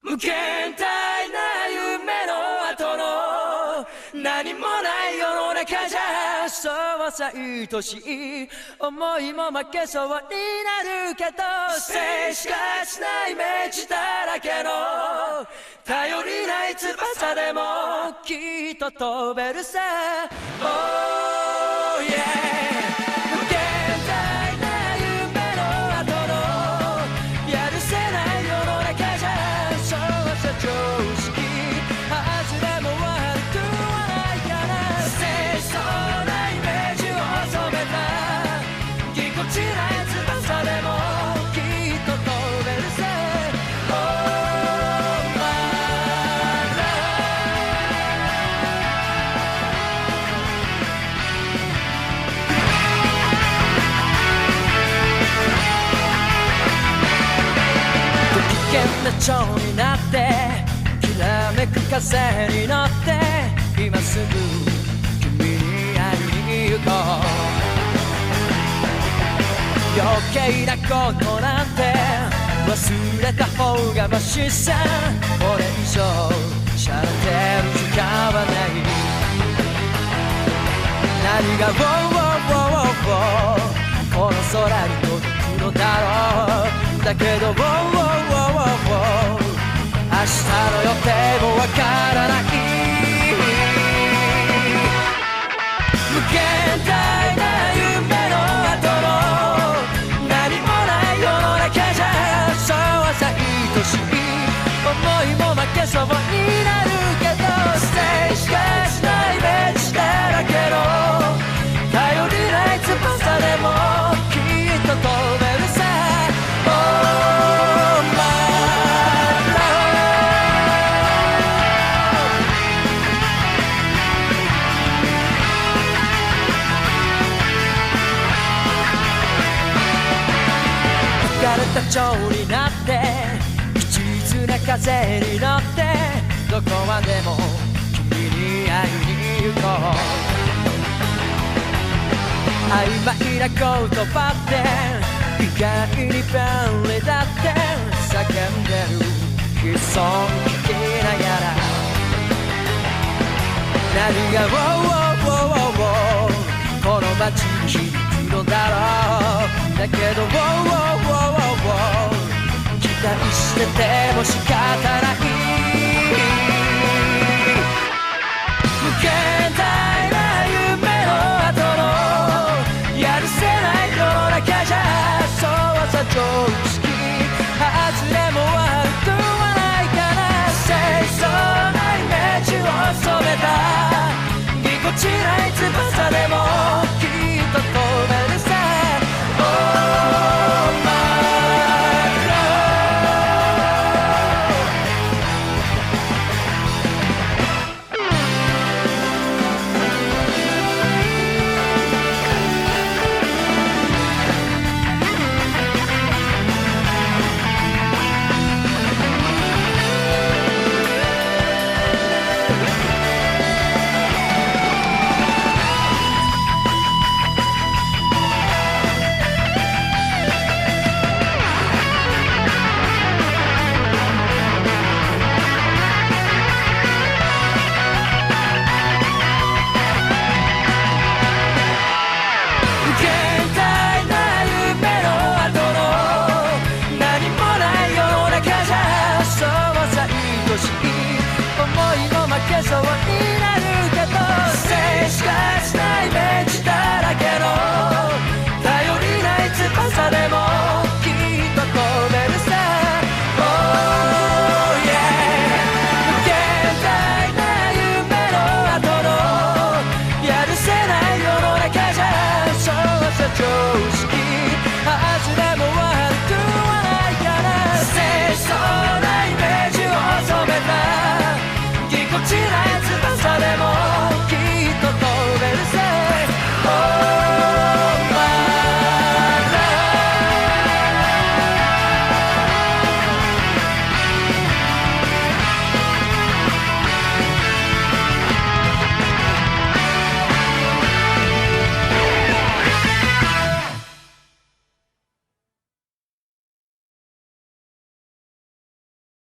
無限大な夢の後の何もない世の中じゃ、そうさ愛しい思いも負けそうになるけど、静しかしないイメージだらけの頼りない翼でもきっと飛べるさ。Oh yeah、蝶になってきらめく風に乗って今すぐ君に会いに行こう。余計なことなんて忘れた方がマシさ。これ以上しゃれてる時間はない。何がこの空に届くのだろう。だけど明日の予定もわからない。無限大な夢の後の何もない世の中じゃ、そうさ愛しい思いも負けそうになるけど、静しかしないイメージだらけの頼りない翼でもきっと飛べるさ。蝶になって一途な風に乗ってどこまでも君に会いに行こう。曖昧な言葉って意外に便利だって叫んでる悲壮聞きながら、何がこの街に響くのだろう。だけど期待してても仕方ない。無限大な夢の後のやるせない世の中じゃ、そうさ常識外れも悪くはないから、清楚なイメージを染めたぎこちない翼でも